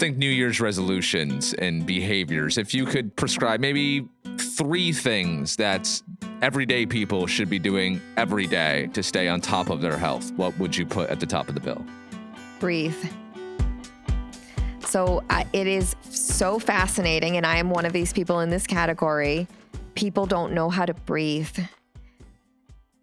think New Year's resolutions and behaviors. If you could prescribe maybe 3 things that everyday people should be doing every day to stay on top of their health, what would you put at the top of the bill? Breathe. So it is so fascinating, and I am one of these people in this category. People don't know how to breathe.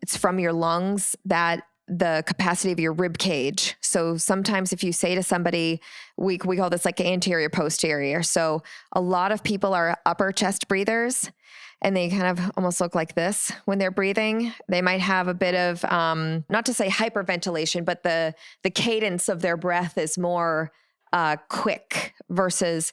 It's from your lungs, that the capacity of your rib cage. So sometimes if you say to somebody, we call this like anterior posterior. So a lot of people are upper chest breathers, and they kind of almost look like this when they're breathing. They might have a bit of, not to say hyperventilation, but the cadence of their breath is more quick versus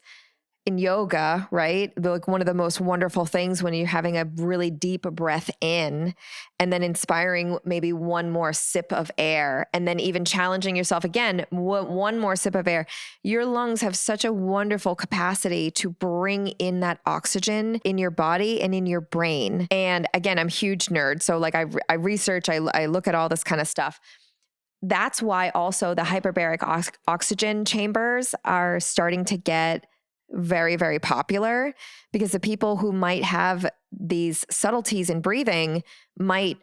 in yoga, right? Like one of the most wonderful things when you're having a really deep breath in and then inspiring maybe one more sip of air and then even challenging yourself again, one more sip of air. Your lungs have such a wonderful capacity to bring in that oxygen in your body and in your brain. And again, I'm a huge nerd. So like I research, I look at all this kind of stuff. That's why also the hyperbaric oxygen chambers are starting to get very, very popular, because the people who might have these subtleties in breathing might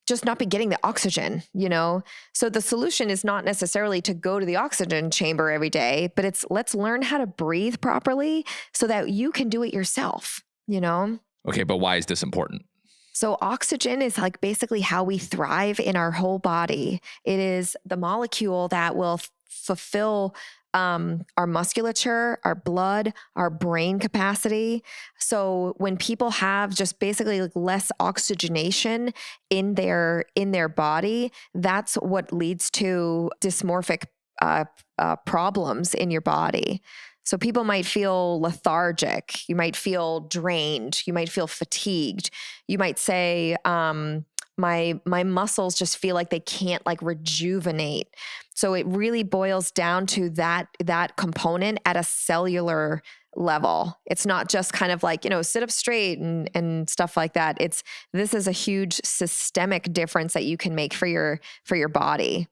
just not be getting the oxygen, you know? So the solution is not necessarily to go to the oxygen chamber every day, but it's let's learn how to breathe properly so that you can do it yourself, you know? Okay, but why is this important? So oxygen is like basically how we thrive in our whole body. It is the molecule that will fulfill our musculature, our blood, our brain capacity. So when people have just basically like less oxygenation in their body, that's what leads to dysmorphic problems in your body. So people might feel lethargic. You might feel drained. You might feel fatigued. You might say, my muscles just feel like they can't like rejuvenate. So it really boils down to that component at a cellular level. It's not just kind of like, sit up straight and stuff like that. This is a huge systemic difference that you can make for your body.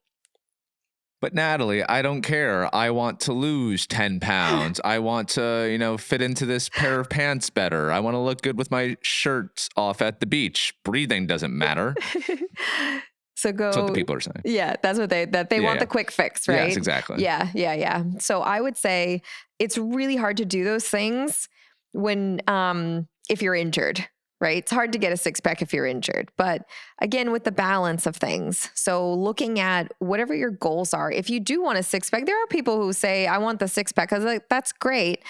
But Natalie, I don't care. I want to lose 10 pounds. I want to, fit into this pair of pants better. I want to look good with my shirt off at the beach. Breathing doesn't matter. So That's what the people are saying. Yeah, that's what they want the quick fix, right? Yes, exactly. Yeah. So I would say it's really hard to do those things when, if you're injured. Right? It's hard to get a six-pack if you're injured, but again, with the balance of things. So looking at whatever your goals are, if you do want a six-pack, there are people who say, I want the six-pack, because that's great.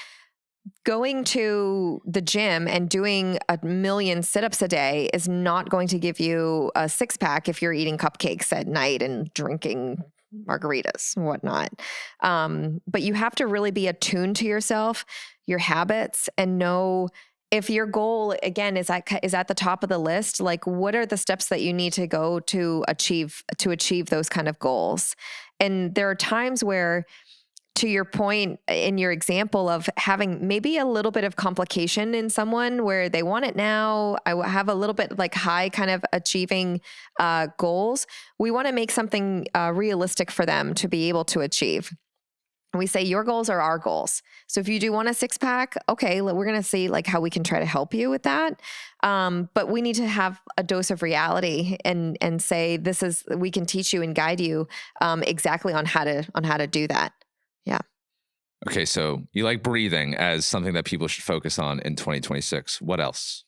Going to the gym and doing 1 million sit-ups a day is not going to give you a six-pack if you're eating cupcakes at night and drinking margaritas and whatnot. But you have to really be attuned to yourself, your habits, and know if your goal, again, is at the top of the list, like what are the steps that you need to go to achieve those kind of goals? And there are times where, to your point in your example of having maybe a little bit of complication in someone where they want it now, I have a little bit like high kind of achieving goals. We want to make something realistic for them to be able to achieve. We say your goals are our goals. So if you do want a six-pack, okay, we're going to see like how we can try to help you with that. But we need to have a dose of reality and say we can teach you and guide you exactly on how to do that. Yeah. Okay, so you like breathing as something that people should focus on in 2026. What else?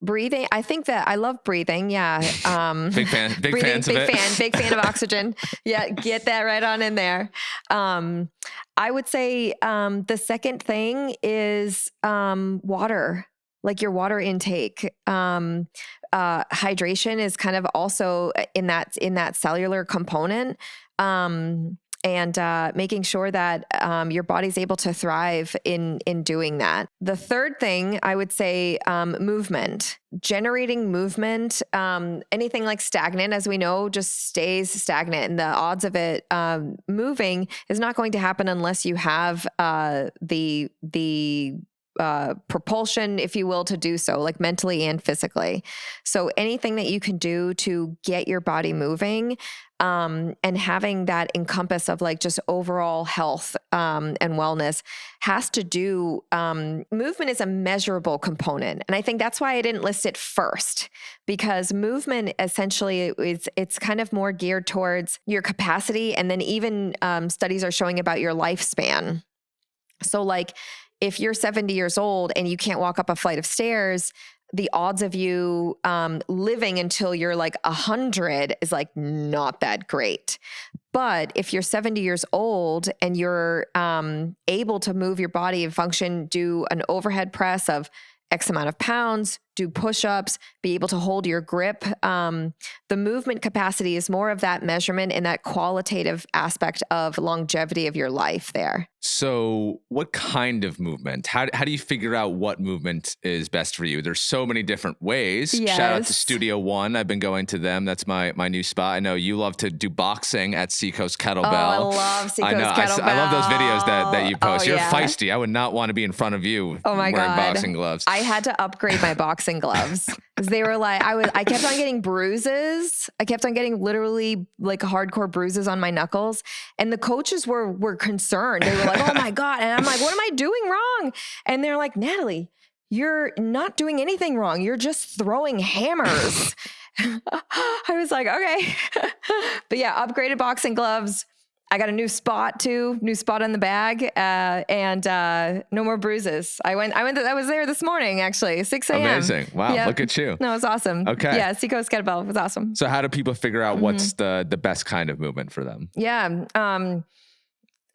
Breathing. I think that I love breathing. Yeah. Big fan. Big fans of it. Big fan of oxygen. Yeah. Get that right on in there. I would say the second thing is water, like your water intake. Hydration is kind of also in that cellular component. And making sure that your body's able to thrive in doing that. The third thing, I would say, movement. Generating movement, anything like stagnant, as we know, just stays stagnant. And the odds of it moving is not going to happen unless you have the propulsion, if you will, to do so, like mentally and physically. So anything that you can do to get your body moving and having that encompass of like just overall health and wellness has to do, movement is a measurable component. And I think that's why I didn't list it first, because movement essentially it's kind of more geared towards your capacity. And then even studies are showing about your lifespan. So like if you're 70 years old and you can't walk up a flight of stairs, the odds of you living until you're like 100 is like not that great. But if you're 70 years old and you're able to move your body and function, do an overhead press of X amount of pounds, do push-ups, be able to hold your grip. The movement capacity is more of that measurement and that qualitative aspect of longevity of your life there. So what kind of movement? How do you figure out what movement is best for you? There's so many different ways. Yes. Shout out to Studio One. I've been going to them. That's my new spot. I know you love to do boxing at Seacoast Kettlebell. Oh, I love Seacoast Kettlebell. I love those videos that you post. Oh, You're yeah. feisty. I would not want to be in front of you wearing boxing gloves. I had to upgrade my boxing gloves because they were like, I kept on getting bruises. I kept on getting literally like hardcore bruises on my knuckles. And the coaches were concerned. They were like, oh my God. And I'm like, what am I doing wrong? And they're like, Natalie, you're not doing anything wrong. You're just throwing hammers. I was like, okay. But yeah, upgraded boxing gloves. I got a new spot on the bag, and no more bruises. I was there this morning, actually, 6 a.m. Amazing. Wow. Yep. Look at you. No, it was awesome. Okay. Yeah. Seacoast Kettlebell was awesome. So how do people figure out what's the best kind of movement for them? Yeah.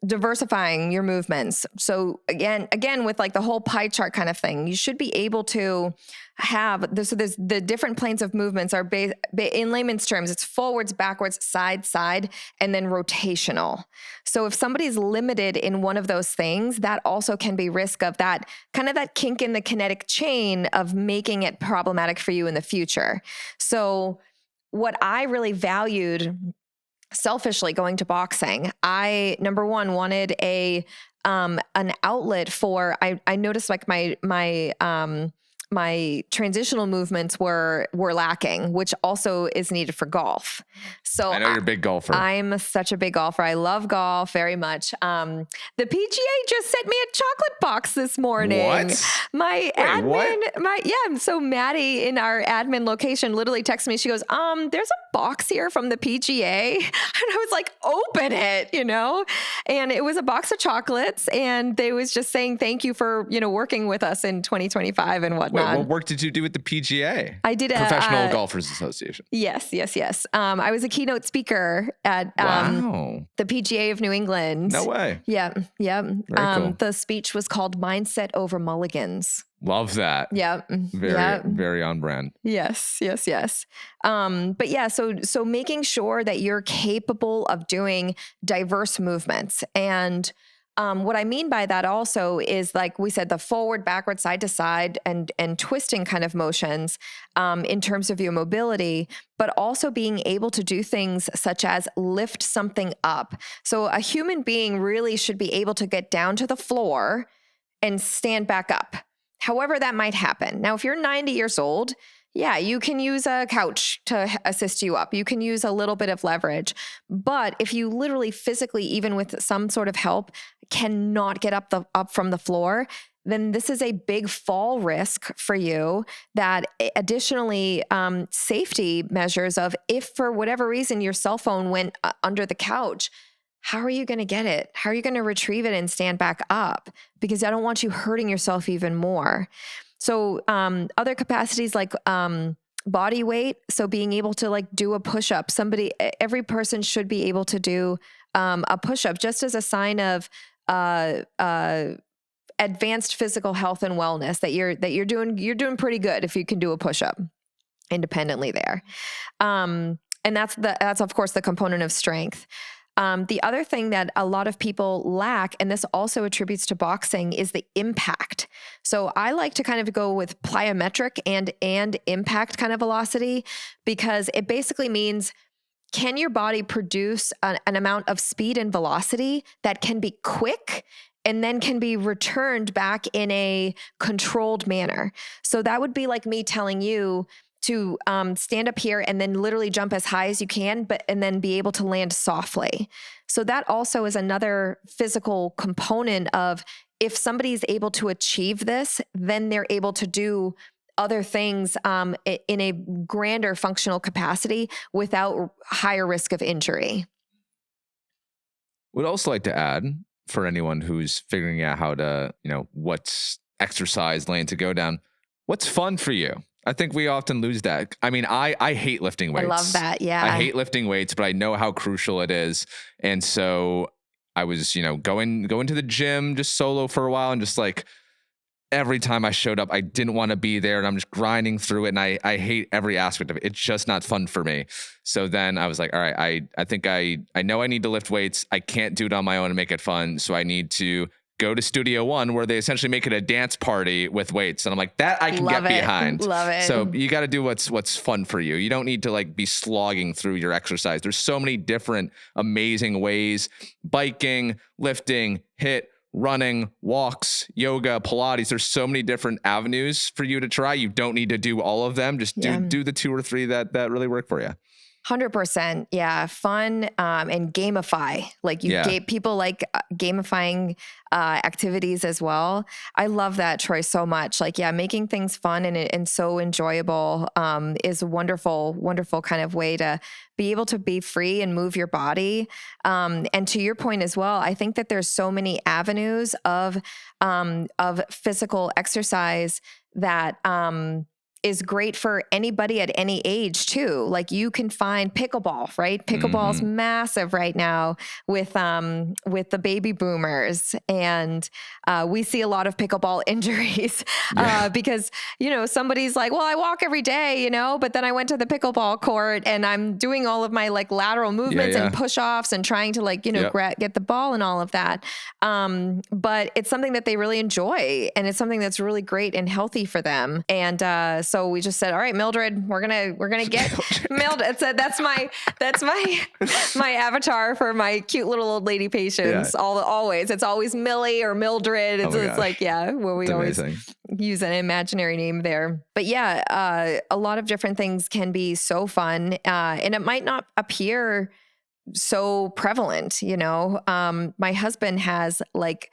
Diversifying your movements. So again, with like the whole pie chart kind of thing, you should be able to have this. So there's the different planes of movements are in layman's terms, it's forwards, backwards, side, and then rotational. So if somebody's limited in one of those things, that also can be risk of that kind of that kink in the kinetic chain of making it problematic for you in the future. So what I really valued selfishly going to boxing, I, number one, wanted an outlet for, I noticed like my transitional movements were lacking, which also is needed for golf. So I know you're a big golfer. I'm such a big golfer. I love golf very much. The PGA just sent me a chocolate box this morning. What? My admin, so Maddie in our admin location literally texted me. She goes, there's a box here from the PGA. And I was like, open it, and it was a box of chocolates. And they was just saying, thank you for, working with us in 2025 and whatnot. Wait, what work did you do with the PGA? I did Professional Golfers Association. Yes. I was a keynote speaker at the PGA of New England. No way. Yeah. Very cool. The speech was called Mindset Over Mulligans. Love that. Yeah. Very on brand. Yes. But yeah, so making sure that you're capable of doing diverse movements. And what I mean by that also is, like we said, the forward, backward, side to side and twisting kind of motions in terms of your mobility, but also being able to do things such as lift something up. So a human being really should be able to get down to the floor and stand back up, however that might happen. Now, if you're 90 years old, yeah, you can use a couch to assist you up. You can use a little bit of leverage. But if you literally physically, even with some sort of help, cannot get up from the floor, then this is a big fall risk for you. That additionally, safety measures of if for whatever reason your cell phone went under the couch, how are you going to get it? How are you going to retrieve it and stand back up? Because I don't want you hurting yourself even more. So other capacities like body weight. So being able to like do a push-up. Every person should be able to do a push-up just as a sign of advanced physical health and wellness, that you're doing pretty good if you can do a push-up independently there. And that's of course the component of strength. The other thing that a lot of people lack, and this also attributes to boxing, is the impact. So I like to kind of go with plyometric and impact kind of velocity, because it basically means, can your body produce an amount of speed and velocity that can be quick and then can be returned back in a controlled manner? So that would be like me telling you, to stand up here and then literally jump as high as you can, and then be able to land softly. So that also is another physical component of, if somebody's able to achieve this, then they're able to do other things in a grander functional capacity without higher risk of injury. Would also like to add, for anyone who's figuring out how to, what's exercise lane to go down, what's fun for you? I think we often lose that. I mean, I hate lifting weights. I love that. Yeah. I hate lifting weights, but I know how crucial it is. And so I was, going to the gym just solo for a while, and just like, every time I showed up, I didn't want to be there, and I'm just grinding through it, and I hate every aspect of it. It's just not fun for me. So then I was like, all right, I think I know I need to lift weights. I can't do it on my own and make it fun. So I need to go to Studio One, where they essentially make it a dance party with weights. And I'm like, that I can get behind. Love it. So you got to do what's fun for you. You don't need to like be slogging through your exercise. There's so many different amazing ways: biking, lifting, HIIT, running, walks, yoga, Pilates. There's so many different avenues for you to try. You don't need to do all of them. Just do the 2 or 3 that really work for you. 100%. Yeah. Fun and gamify. Like people like gamifying activities as well. I love that, Troy, so much. Like, making things fun and so enjoyable is a wonderful, wonderful kind of way to be able to be free and move your body. And to your point as well, I think that there's so many avenues of physical exercise that is great for anybody at any age too. Like, you can find pickleball, right? Pickleball's massive right now with the baby boomers. And we see a lot of pickleball injuries because, somebody's like, well, I walk every day, but then I went to the pickleball court and I'm doing all of my like lateral movements and push-offs and trying to like, get the ball and all of that. But it's something that they really enjoy, and it's something that's really great and healthy for them. And so we just said, all right, Mildred, we're gonna get Mildred. That's my avatar for my cute little old lady patients. Always, it's always Millie or Mildred. It's like, where we always use an imaginary name there. But a lot of different things can be so fun, and it might not appear so prevalent. My husband has like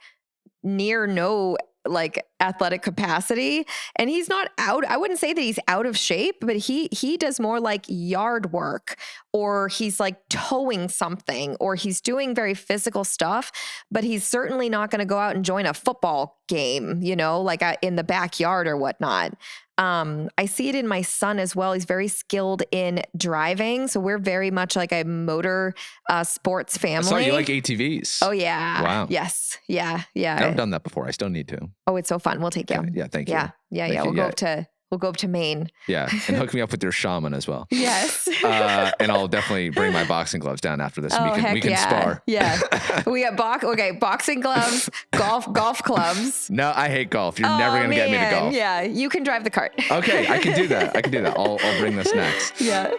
near no like athletic capacity, and he's not out. I wouldn't say that he's out of shape, but he does more like yard work, or he's like towing something, or he's doing very physical stuff, but he's certainly not going to go out and join a football game, like in the backyard or whatnot. I see it in my son as well. He's very skilled in driving. So we're very much like a motor sports family. So you like ATVs? Oh yeah. Wow. Yes. Yeah. I haven't done that before. I still need to. Oh, it's so fun. We'll take you. Yeah. Thank you. Yeah. We'll go up to Maine. Yeah. And hook me up with your shaman as well. Yes. And I'll definitely bring my boxing gloves down after this. And we can spar. Yeah. We got boxing gloves, golf clubs. No, I hate golf. You're never going to get me to golf. Yeah. You can drive the cart. Okay. I can do that. I'll bring the snacks. Yeah.